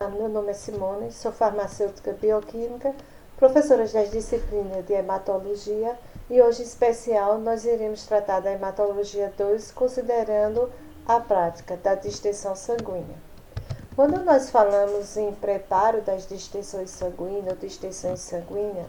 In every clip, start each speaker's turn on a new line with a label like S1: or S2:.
S1: meu nome é Simone, sou farmacêutica bioquímica, professora das disciplinas de hematologia e hoje em especial nós iremos tratar da hematologia 2, considerando a prática da distensão sanguínea. Quando nós falamos em preparo das distensões sanguíneas ou distensões sanguíneas,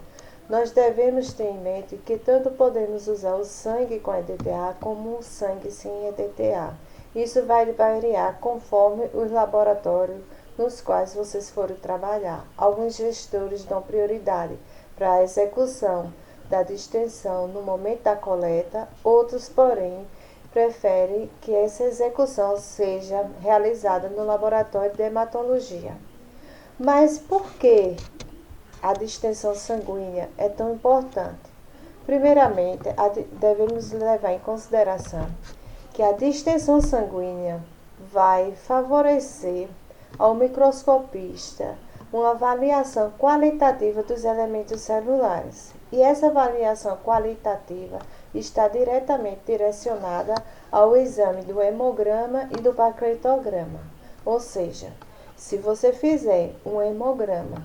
S1: nós devemos ter em mente que tanto podemos usar o sangue com EDTA como o sangue sem EDTA. Isso vai variar conforme os laboratórios nos quais vocês forem trabalhar. Alguns gestores dão prioridade para a execução da distensão no momento da coleta, outros, porém, preferem que essa execução seja realizada no laboratório de hematologia. Mas por que a distensão sanguínea é tão importante? Primeiramente, devemos levar em consideração que a distensão sanguínea vai favorecer ao microscopista uma avaliação qualitativa dos elementos celulares. E essa avaliação qualitativa está diretamente direcionada ao exame do hemograma e do pancreatograma. Ou seja, se você fizer um hemograma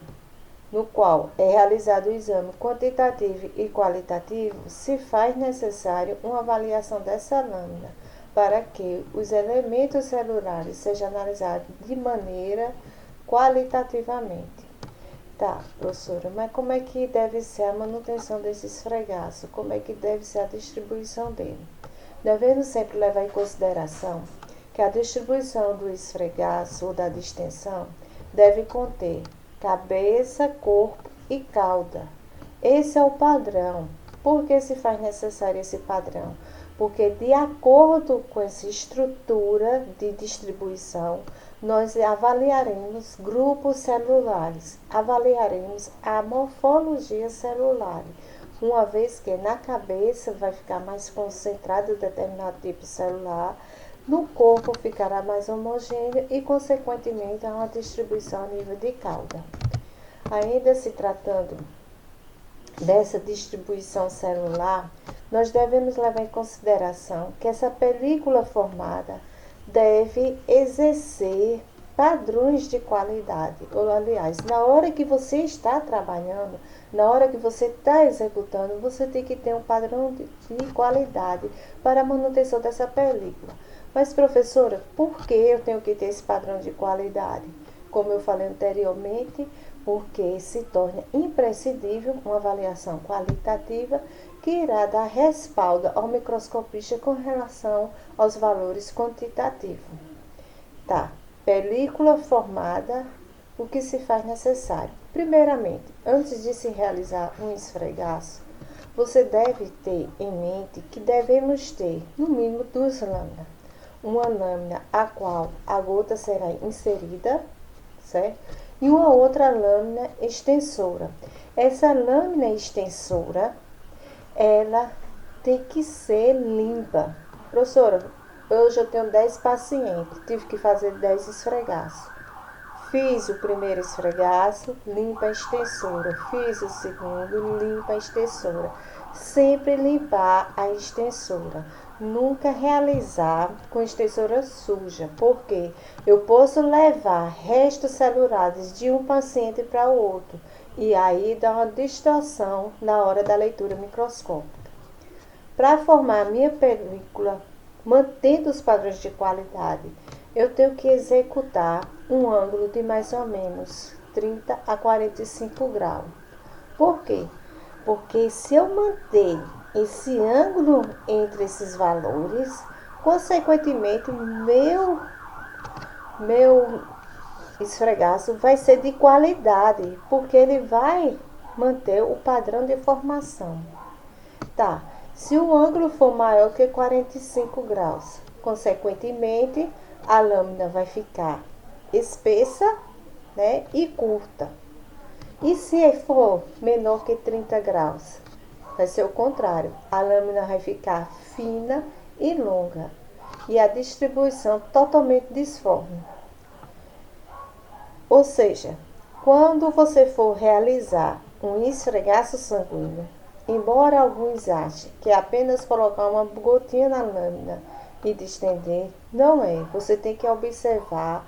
S1: no qual é realizado o exame quantitativo e qualitativo, se faz necessário uma avaliação dessa lâmina para que os elementos celulares sejam analisados de maneira qualitativamente. Tá, professora, mas como é que deve ser a manutenção desse esfregaço? Como é que deve ser a distribuição dele? Devemos sempre levar em consideração que a distribuição do esfregaço ou da distensão deve conter cabeça, corpo e cauda. Esse é o padrão. Por que se faz necessário esse padrão? Porque de acordo com essa estrutura de distribuição, nós avaliaremos grupos celulares, avaliaremos a morfologia celular, uma vez que na cabeça vai ficar mais concentrado determinado tipo celular, no corpo ficará mais homogêneo e, consequentemente, há uma distribuição a nível de cauda. Ainda se tratando dessa distribuição celular, nós devemos levar em consideração que essa película formada deve exercer padrões de qualidade. Ou, aliás, na hora que você está trabalhando, na hora que você está executando, você tem que ter um padrão de qualidade para a manutenção dessa película. Mas, professora, por que eu tenho que ter esse padrão de qualidade? Como eu falei anteriormente, porque se torna imprescindível uma avaliação qualitativa que irá dar respaldo ao microscopista com relação aos valores quantitativos. Tá, película formada, o que se faz necessário? Primeiramente, antes de se realizar um esfregaço, você deve ter em mente que devemos ter, no mínimo, 2 lâminas. Uma lâmina a qual a gota será inserida, certo? E uma outra lâmina extensora. Essa lâmina extensora, ela tem que ser limpa. Professora, hoje eu tenho 10 pacientes, tive que fazer 10 esfregaços. Fiz o primeiro esfregaço, limpa a extensora. Fiz o segundo, limpa a extensora. Sempre limpar a extensora. Nunca realizar com extensora suja, porque eu posso levar restos celulares de um paciente para o outro e aí dá uma distorção na hora da leitura microscópica. Para formar a minha película, mantendo os padrões de qualidade, eu tenho que executar um ângulo de mais ou menos 30 a 45 graus. Por quê? Porque se eu manter esse ângulo entre esses valores, consequentemente, meu esfregaço vai ser de qualidade, porque ele vai manter o padrão de formação. Tá, se o ângulo for maior que 45 graus, consequentemente, a lâmina vai ficar espessa, né, e curta. E se for menor que 30 graus, vai ser o contrário. A lâmina vai ficar fina e longa. E a distribuição totalmente disforme. Ou seja, quando você for realizar um esfregaço sanguíneo, embora alguns achem que é apenas colocar uma gotinha na lâmina e distender, não é. Você tem que observar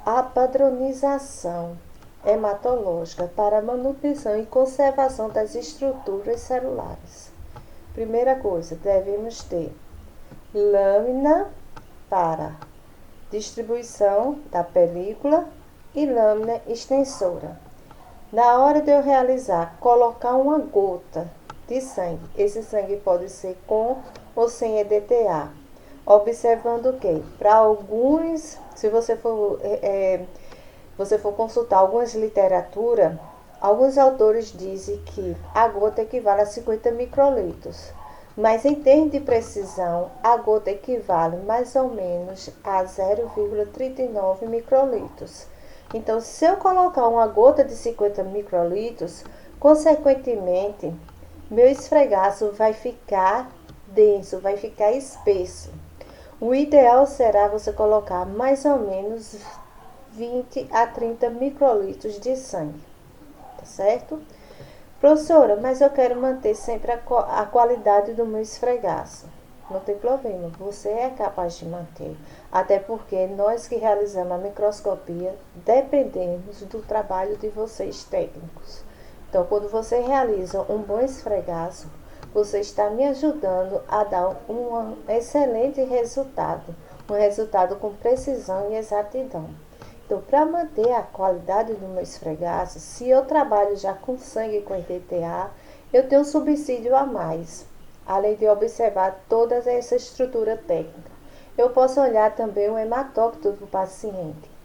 S1: A padronização hematológica para manutenção e conservação das estruturas celulares. Primeira coisa, devemos ter lâmina para distribuição da película e lâmina extensora. Na hora de eu realizar, colocar uma gota de sangue. Esse sangue pode ser com ou sem EDTA. Observando que, para alguns, se você for consultar algumas literaturas, alguns autores dizem que a gota equivale a 50 microlitros. Mas em termos de precisão, a gota equivale mais ou menos a 0,39 microlitros. Então, se eu colocar uma gota de 50 microlitros, consequentemente, meu esfregaço vai ficar denso, vai ficar espesso. O ideal será você colocar mais ou menos 20 a 30 microlitros de sangue, tá certo? Professora, mas eu quero manter sempre a qualidade do meu esfregaço. Não tem problema, você é capaz de manter. Até porque nós que realizamos a microscopia dependemos do trabalho de vocês técnicos. Então, quando você realiza um bom esfregaço, você está me ajudando a dar um excelente resultado. Um resultado com precisão e exatidão. Então, para manter a qualidade do meu esfregaço, se eu trabalho já com sangue com EDTA, eu tenho um subsídio a mais, além de observar toda essa estrutura técnica. Eu posso olhar também o hematócrito do paciente.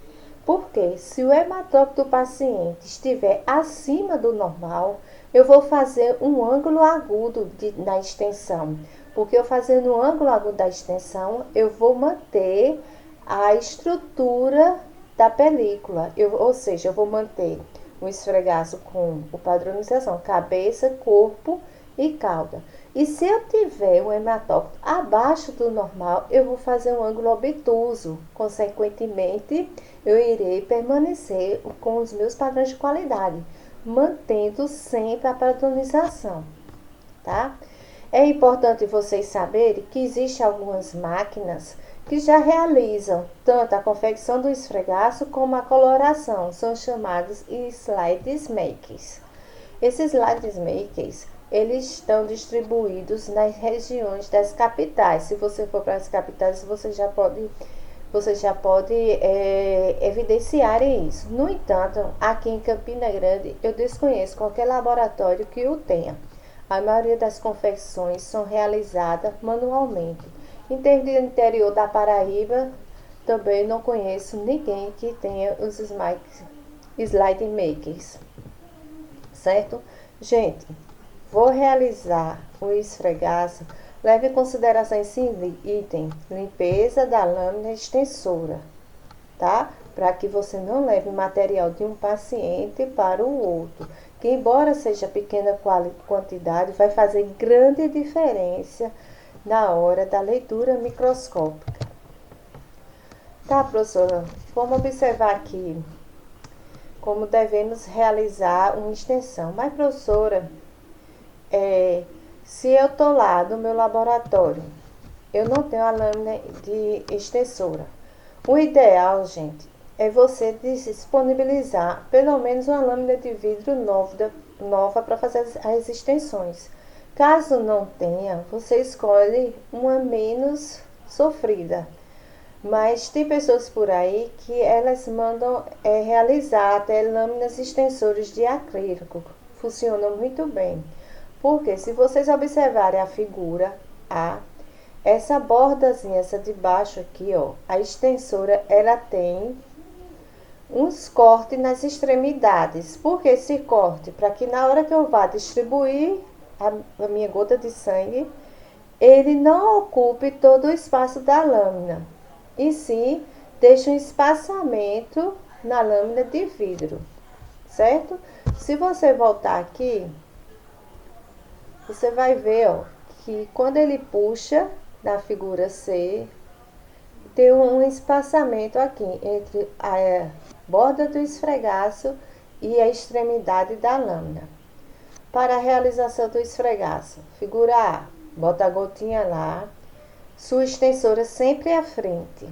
S1: Porque se o hematócrito do paciente estiver acima do normal, eu vou fazer um ângulo agudo na extensão. Porque eu fazendo um ângulo agudo da extensão, eu vou manter a estrutura da película, ou seja, eu vou manter o esfregaço com a padronização, cabeça, corpo e cauda. E se eu tiver um hematócrito abaixo do normal, eu vou fazer um ângulo obtuso. Consequentemente, eu irei permanecer com os meus padrões de qualidade, mantendo sempre a padronização, tá? É importante vocês saberem que existem algumas máquinas que já realizam tanto a confecção do esfregaço como a coloração. São chamados slides makers. Esses slides makers, eles estão distribuídos nas regiões das capitais. Se você for para as capitais, você já pode evidenciar isso. No entanto, aqui em Campina Grande, eu desconheço qualquer laboratório que o tenha. A maioria das confecções são realizadas manualmente. Em termos de interior da Paraíba, também não conheço ninguém que tenha os slide makers, certo? Gente, vou realizar o esfregaço. Leve em consideração esse item, limpeza da lâmina extensora, tá? Para que você não leve material de um paciente para o outro, que embora seja pequena quantidade, vai fazer grande diferença na hora da leitura microscópica. Tá, professora? Vamos observar aqui como devemos realizar uma extensão. Mas, professora, se eu estou lá no meu laboratório, eu não tenho a lâmina de extensora. O ideal, gente, é você disponibilizar pelo menos uma lâmina de vidro nova para fazer as extensões. Caso não tenha, você escolhe uma menos sofrida. Mas tem pessoas por aí que elas mandam realizar até lâminas extensoras de acrílico. Funcionam muito bem. Porque se vocês observarem a figura A, essa bordazinha, essa de baixo aqui, ó, a extensora, ela tem uns cortes nas extremidades. Por que esse corte? Para que na hora que eu vá distribuir a minha gota de sangue, ele não ocupe todo o espaço da lâmina, e sim deixe um espaçamento na lâmina de vidro, certo? Se você voltar aqui, você vai ver, ó, que quando ele puxa na figura C, tem um espaçamento aqui entre a borda do esfregaço e a extremidade da lâmina. Para a realização do esfregaço, figura A, bota a gotinha lá, sua extensora sempre à frente.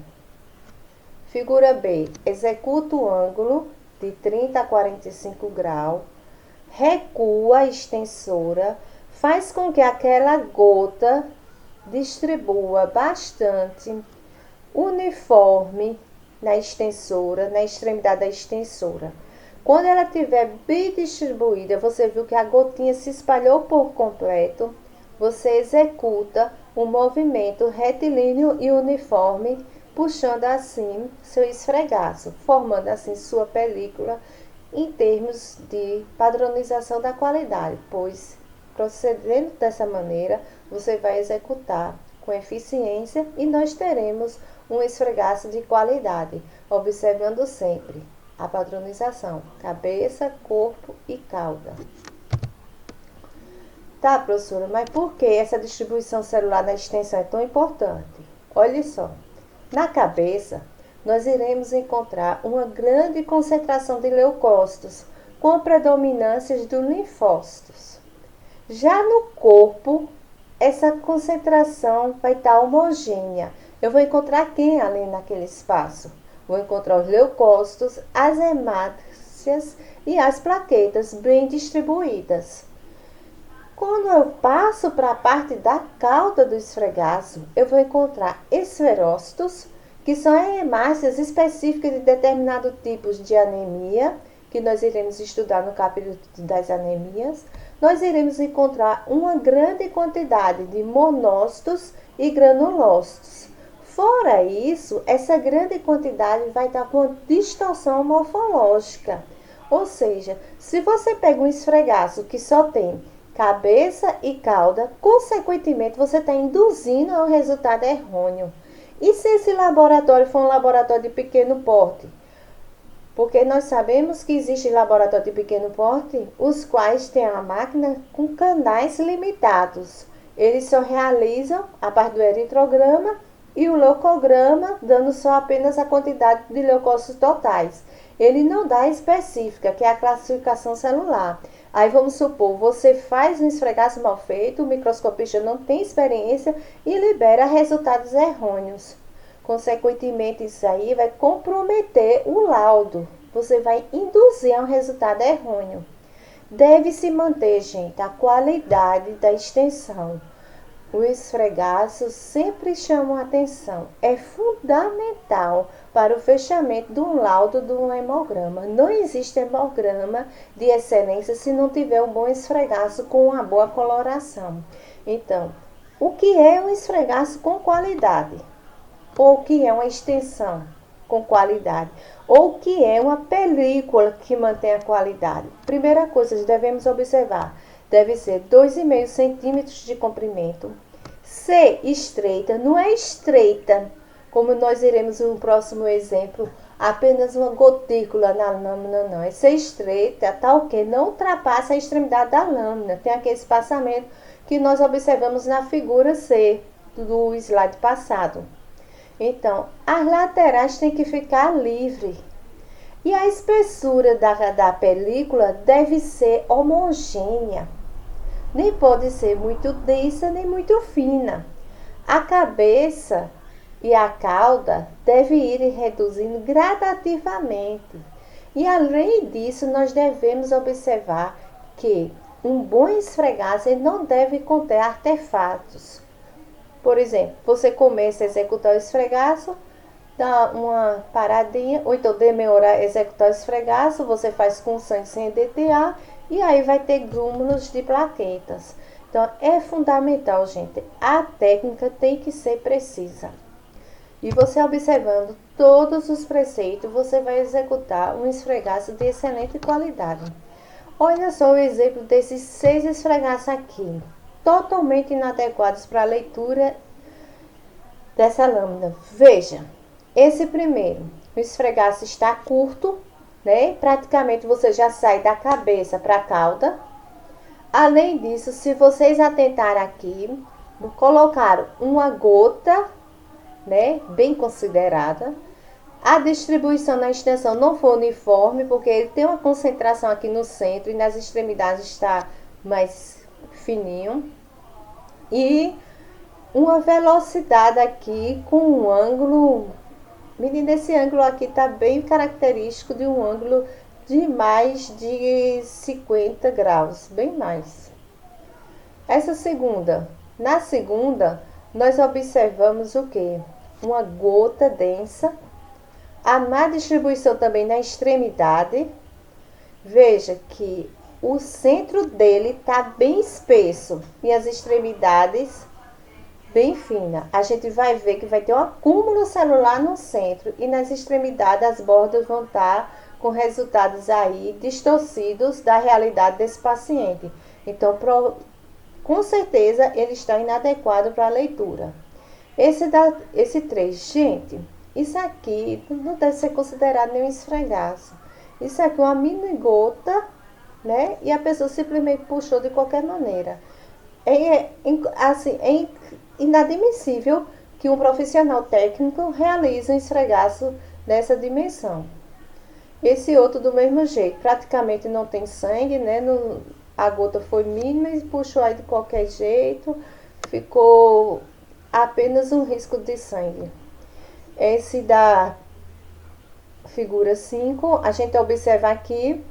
S1: Figura B. Executa o ângulo de 30 a 45 graus, recua a extensora, faz com que aquela gota distribua bastante uniforme na extensora, na extremidade da extensora. Quando ela estiver bem distribuída, você viu que a gotinha se espalhou por completo, você executa um movimento retilíneo e uniforme, puxando assim seu esfregaço, formando assim sua película em termos de padronização da qualidade, pois procedendo dessa maneira, você vai executar com eficiência e nós teremos um esfregaço de qualidade, observando sempre a padronização, cabeça, corpo e cauda. Tá, professora, mas por que essa distribuição celular na extensão é tão importante? Olha só, na cabeça, nós iremos encontrar uma grande concentração de leucócitos, com predominância dos linfócitos. Já no corpo, essa concentração vai estar homogênea. Eu vou encontrar quem ali naquele espaço? Vou encontrar os leucócitos, as hemácias e as plaquetas bem distribuídas. Quando eu passo para a parte da cauda do esfregaço, eu vou encontrar esferócitos, que são hemácias específicas de determinados tipos de anemia, que nós iremos estudar no capítulo das anemias. Nós iremos encontrar uma grande quantidade de monócitos e granulócitos. Fora isso, essa grande quantidade vai estar com distorção morfológica. Ou seja, se você pega um esfregaço que só tem cabeça e cauda, consequentemente você está induzindo a um resultado errôneo. E se esse laboratório for um laboratório de pequeno porte? Porque nós sabemos que existe laboratório de pequeno porte, os quais têm a máquina com canais limitados. Eles só realizam a parte do eritrograma e o leucograma, dando só apenas a quantidade de leucócitos totais. Ele não dá a específica, que é a classificação celular. Aí vamos supor, você faz um esfregaço mal feito, o microscopista não tem experiência e libera resultados errôneos. Consequentemente, isso aí vai comprometer o laudo. Você vai induzir a um resultado errôneo. Deve-se manter, gente, a qualidade da extensão. Os esfregaços sempre chamam a atenção. É fundamental para o fechamento de um laudo de um hemograma. Não existe hemograma de excelência se não tiver um bom esfregaço com uma boa coloração. Então, o que é um esfregaço com qualidade? Ou o que é uma extensão com qualidade? Ou o que é uma película que mantém a qualidade? Primeira coisa que devemos observar, deve ser 2,5 centímetros de comprimento, ser estreita, não é estreita, como nós iremos no próximo exemplo, apenas uma gotícula na lâmina, não, é ser estreita, tal que não ultrapassa a extremidade da lâmina, tem aquele espaçamento que nós observamos na figura C do slide passado. Então, as laterais têm que ficar livre. E a espessura da película deve ser homogênea. Nem pode ser muito densa, nem muito fina. A cabeça e a cauda devem ir reduzindo gradativamente. E além disso, nós devemos observar que um bom esfregaço não deve conter artefatos. Por exemplo, você começa a executar o esfregaço, dá uma paradinha, ou então demora a executar o esfregaço, você faz com sangue sem EDTA, e aí vai ter grúmulos de plaquetas. Então, é fundamental, gente, a técnica tem que ser precisa. E você observando todos os preceitos, você vai executar um esfregaço de excelente qualidade. Olha só o exemplo desses 6 esfregaços aqui, totalmente inadequados para a leitura dessa lâmina. Veja, esse primeiro, o esfregaço está curto, né? Praticamente você já sai da cabeça para a cauda. Além disso, se vocês atentarem aqui, colocaram uma gota, né? Bem considerada. A distribuição na extensão não foi uniforme, porque ele tem uma concentração aqui no centro e nas extremidades está mais fininho. E uma velocidade aqui com um ângulo Menina, esse ângulo aqui está bem característico de um ângulo de mais de 50 graus, bem mais. Essa segunda, na segunda, nós observamos o quê? Uma gota densa, a má distribuição também na extremidade. Veja que o centro dele está bem espesso e as extremidades bem fina. A gente vai ver que vai ter um acúmulo celular no centro e nas extremidades as bordas vão estar com resultados aí distorcidos da realidade desse paciente. Então, com certeza, ele está inadequado para a leitura. Esse 3, gente, isso aqui não deve ser considerado nenhum esfregaço. Isso aqui é uma mini gota, né? E a pessoa simplesmente puxou de qualquer maneira. É inadmissível que um profissional técnico realize um esfregaço dessa dimensão. Esse outro do mesmo jeito, praticamente não tem sangue, né? A gota foi mínima e puxou aí de qualquer jeito, ficou apenas um risco de sangue. Esse da figura 5, a gente observa aqui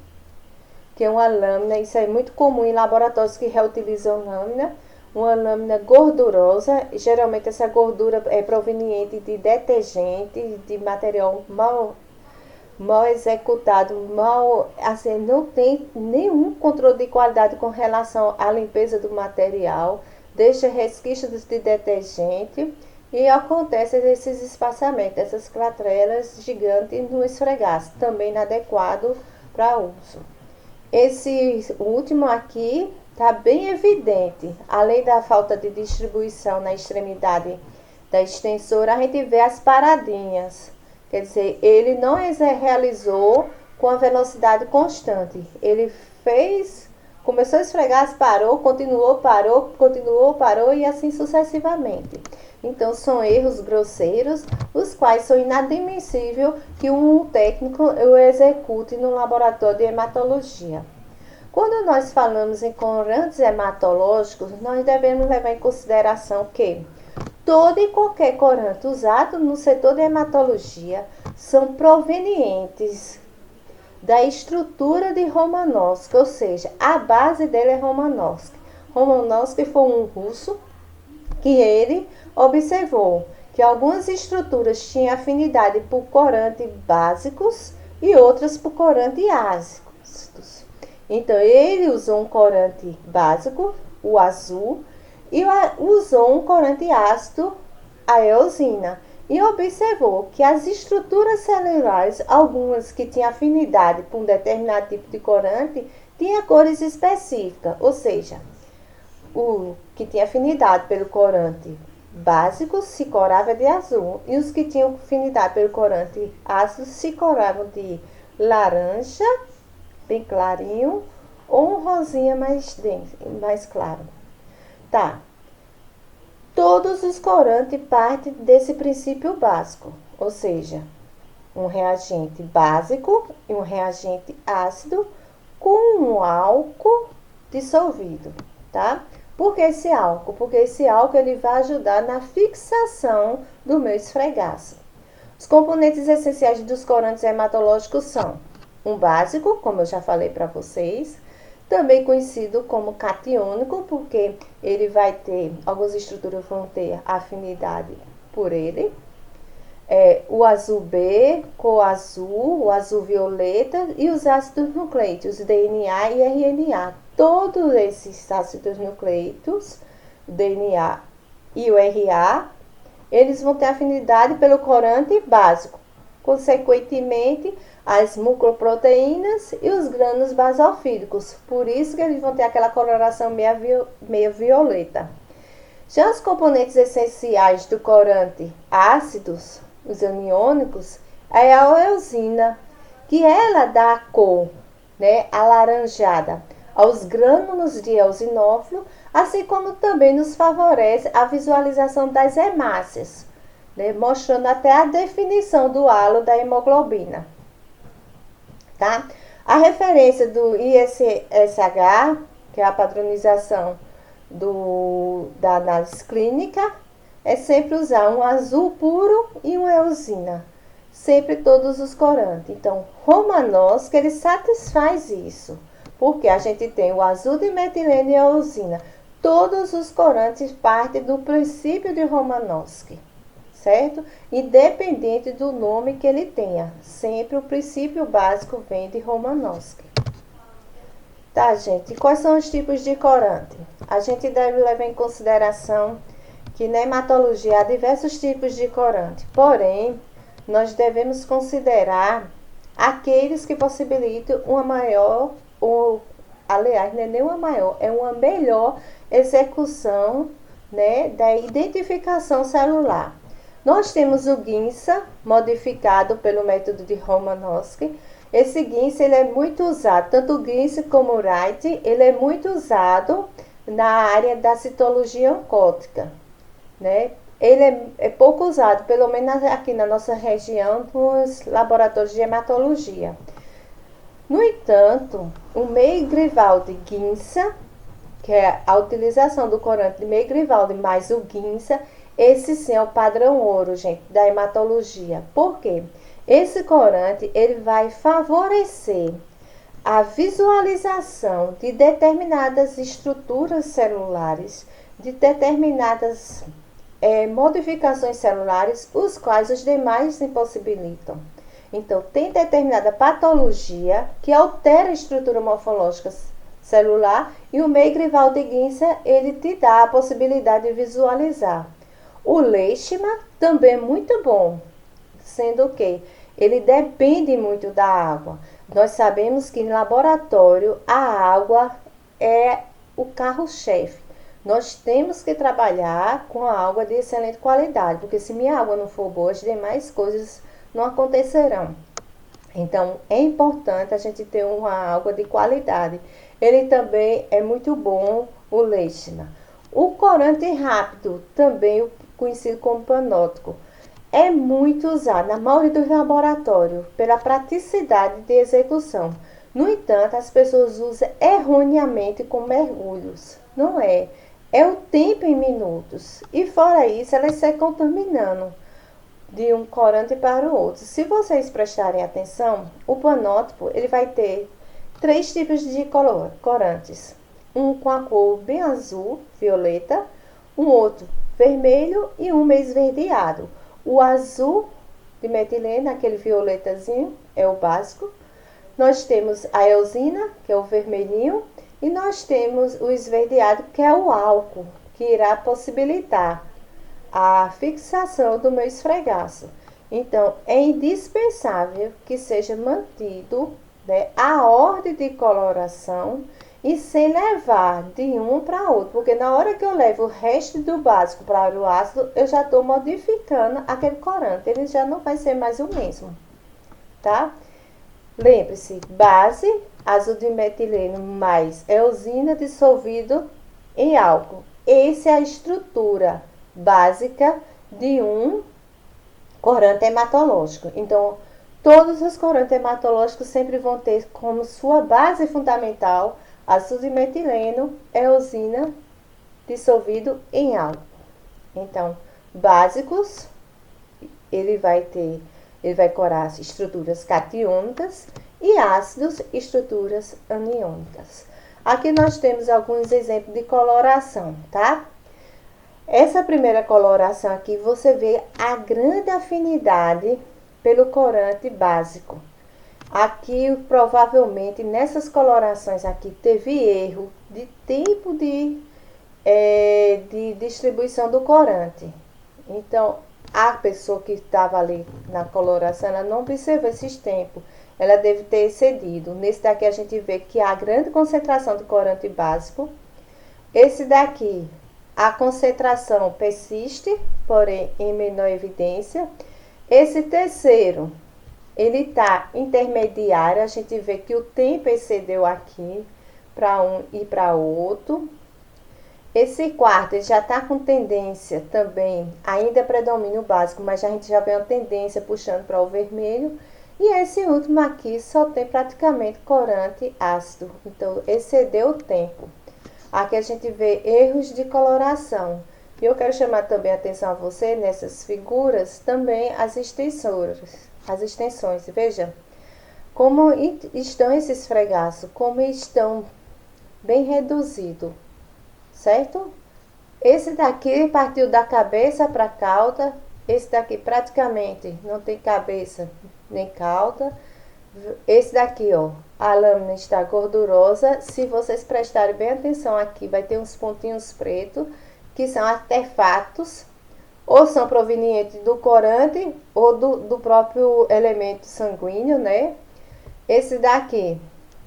S1: que é uma lâmina, isso é muito comum em laboratórios que reutilizam lâmina, uma lâmina gordurosa, geralmente essa gordura é proveniente de detergente, de material mal executado, assim, não tem nenhum controle de qualidade com relação à limpeza do material, deixa resquícios de detergente e acontece esses espaçamentos, essas crateras gigantes no esfregaço, também inadequado para uso. Esse último aqui está bem evidente, além da falta de distribuição na extremidade da extensora, a gente vê as paradinhas. Quer dizer, ele não realizou com a velocidade constante. Ele começou a esfregar, parou, continuou, parou e assim sucessivamente. Então, são erros grosseiros, os quais são inadmissíveis que um técnico o execute no laboratório de hematologia. Quando nós falamos em corantes hematológicos, nós devemos levar em consideração que todo e qualquer corante usado no setor de hematologia são provenientes da estrutura de Romanovsky, ou seja, a base dele é Romanovsky. Romanovsky foi um russo que ele observou que algumas estruturas tinham afinidade por corantes básicos e outras por corantes ácidos. Então, ele usou um corante básico, o azul, e usou um corante ácido, a eosina, e observou que as estruturas celulares, algumas que tinham afinidade por um determinado tipo de corante, tinham cores específicas, ou seja, o que tinha afinidade pelo corante básico se corava de azul, e os que tinham afinidade pelo corante ácido se coravam de laranja, bem clarinho, ou um rosinha mais denso, mais claro. Tá. Todos os corantes partem desse princípio básico, ou seja, um reagente básico e um reagente ácido com um álcool dissolvido, tá? Por que esse álcool? Porque esse álcool ele vai ajudar na fixação do meu esfregaço. Os componentes essenciais dos corantes hematológicos são um básico, como eu já falei para vocês, também conhecido como catiônico, porque ele vai ter, algumas estruturas vão ter afinidade por ele. O azul B, coazul, o azul violeta e os ácidos nucleicos, DNA e RNA. Todos esses ácidos nucleicos, o DNA e o RA, eles vão ter afinidade pelo corante básico. Consequentemente, as mucoproteínas e os grânulos basalfídicos. Por isso que eles vão ter aquela coloração meio violeta. Já os componentes essenciais do corante ácidos, os aniônicos, é a eosina, que ela dá a cor, né, alaranjada aos grânulos de eosinófilo, assim como também nos favorece a visualização das hemácias, né, mostrando até a definição do halo da hemoglobina. Tá? A referência do ISSH, que é a padronização da análise clínica, é sempre usar um azul puro e uma eosina. sempre todos os corantes. Então, Romanovski, ele satisfaz isso, porque a gente tem o azul de metileno e a eosina. Todos os corantes partem do princípio de Romanovski, certo? Independente do nome que ele tenha, sempre o princípio básico vem de Romanovski. Tá, gente? Quais são os tipos de corante? A gente deve levar em consideração que na hematologia há diversos tipos de corante, porém, nós devemos considerar aqueles que possibilitam uma maior, ou, aliás, não é nem uma maior, é uma melhor execução, né, da identificação celular. Nós temos o Ginsa, modificado pelo método de Romanovski. Esse Ginsa, ele é muito usado, tanto o Ginsa como o Wright, ele é muito usado na área da citologia oncótica, né? Ele é pouco usado, pelo menos aqui na nossa região, nos laboratórios de hematologia. No entanto, o Meyer-Grewald Ginsa, que é a utilização do corante de Meyer-Grewald mais o Ginsa, esse sim é o padrão ouro, gente, da hematologia. Por quê? Esse corante, ele vai favorecer a visualização de determinadas estruturas celulares, de determinadas modificações celulares, os quais os demais impossibilitam. Então, tem determinada patologia que altera a estrutura morfológica celular e o Meyer-Grewald Ginsa, ele te dá a possibilidade de visualizar. O Leishman também é muito bom, sendo que ele depende muito da água. Nós sabemos que em laboratório a água é o carro-chefe. Nós temos que trabalhar com a água de excelente qualidade, porque se minha água não for boa, as demais coisas não acontecerão. Então, é importante a gente ter uma água de qualidade. Ele também é muito bom, o Leishman. O corante rápido, também conhecido como panótico, é muito usado na maioria dos laboratórios pela praticidade de execução. No entanto, as pessoas usam erroneamente com mergulhos. Não é. É o tempo em minutos. E fora isso, elas se contaminando de um corante para o outro. Se vocês prestarem atenção, o panótipo, ele vai ter 3 tipos de corantes. Um com a cor bem azul, violeta, um outro vermelho e um meio esverdeado. O azul de metileno, aquele violetazinho, é o básico. Nós temos a eosina, que é o vermelhinho, e nós temos o esverdeado, que é o álcool, que irá possibilitar a fixação do meu esfregaço. Então, é indispensável que seja mantido, né, a ordem de coloração e sem levar de um para outro, porque na hora que eu levo o resto do básico para o ácido, eu já estou modificando aquele corante, ele já não vai ser mais o mesmo, tá? Lembre-se, base, azul de metileno mais eosina dissolvido em álcool. Essa é a estrutura básica de um corante hematológico. Então, todos os corantes hematológicos sempre vão ter como sua base fundamental azul de metileno, eosina dissolvido em álcool. Então, básicos, ele vai corar estruturas catiônicas e ácidos, estruturas aniônicas. Aqui nós temos alguns exemplos de coloração, tá? Essa primeira coloração aqui, você vê a grande afinidade pelo corante básico. Aqui, provavelmente, nessas colorações aqui, teve erro de tempo de distribuição do corante. Então, a pessoa que estava ali na coloração, ela não observou esses tempos. Ela deve ter excedido. Nesse daqui, a gente vê que há grande concentração de corante básico. Esse daqui, a concentração persiste, porém em menor evidência. Esse terceiro, ele está intermediário, a gente vê que o tempo excedeu aqui para um e para outro. Esse quarto, ele já está com tendência também, ainda predomina o básico, mas a gente já vê uma tendência puxando para o vermelho. E esse último aqui só tem praticamente corante ácido, então excedeu o tempo. Aqui a gente vê erros de coloração. E eu quero chamar também a atenção a você, nessas figuras, também as extensoras. as extensões. Veja como estão esses esfregaços, como estão bem reduzidos, certo? Esse daqui partiu da cabeça para a cauda, esse daqui praticamente não tem cabeça nem cauda. Esse daqui, ó, a lâmina está gordurosa. Se vocês prestarem bem atenção aqui, vai ter uns pontinhos pretos, que são artefatos, ou são provenientes do corante, ou do próprio elemento sanguíneo, né? Esse daqui,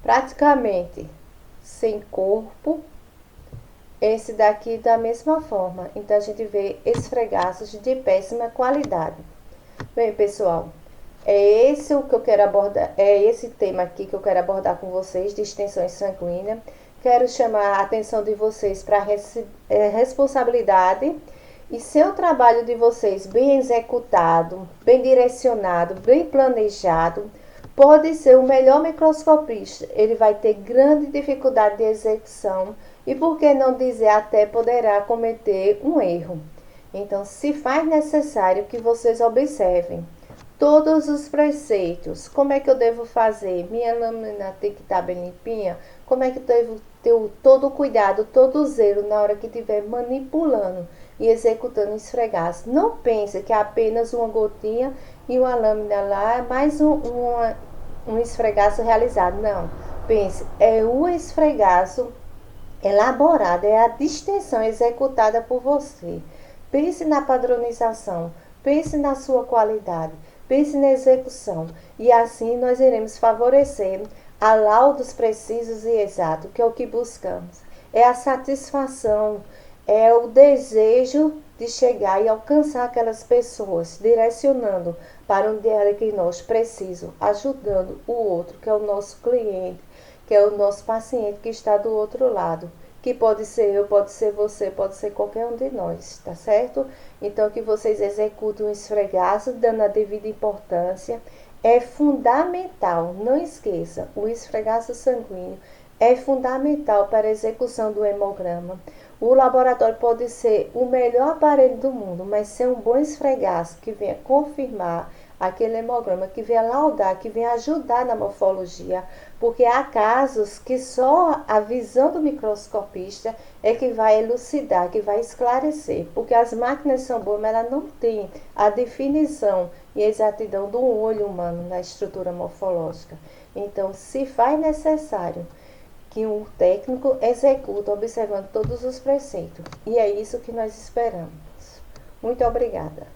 S1: praticamente sem corpo. Esse daqui da mesma forma. Então, a gente vê esfregaços de péssima qualidade. Bem, pessoal, é esse o que eu quero abordar, é esse tema aqui que eu quero abordar com vocês, de extensões sanguíneas. Quero chamar a atenção de vocês para a responsabilidade e seu trabalho de vocês bem executado, bem direcionado, bem planejado, pode ser o melhor microscopista. Ele vai ter grande dificuldade de execução e, por que não dizer, até poderá cometer um erro. Então, se faz necessário que vocês observem todos os preceitos. Como é que eu devo fazer? Minha lâmina tem que estar bem limpinha? Como é que eu devo ter todo o cuidado, todo o zelo na hora que estiver manipulando e executando esfregaço? Não pense que é apenas uma gotinha e uma lâmina lá, é mais um esfregaço realizado. Não. Pense, é o esfregaço elaborado, é a distensão executada por você. Pense na padronização, pense na sua qualidade, pense na execução, e assim nós iremos favorecer a laudos precisos e exatos, que é o que buscamos. É a satisfação, é o desejo de chegar e alcançar aquelas pessoas, direcionando para um diagnóstico preciso, ajudando o outro, que é o nosso cliente, que é o nosso paciente que está do outro lado, que pode ser eu, pode ser você, pode ser qualquer um de nós, tá certo? Então, que vocês executem um esfregaço, dando a devida importância. É fundamental, não esqueça, o esfregaço sanguíneo é fundamental para a execução do hemograma. O laboratório pode ser o melhor aparelho do mundo, mas ser um bom esfregaço que venha confirmar aquele hemograma, que venha laudar, que venha ajudar na morfologia, porque há casos que só a visão do microscopista é que vai elucidar, que vai esclarecer, porque as máquinas são boas, mas elas não têm a definição e exatidão do olho humano na estrutura morfológica. Então, se faz necessário que um técnico execute observando todos os preceitos, e é isso que nós esperamos. Muito obrigada.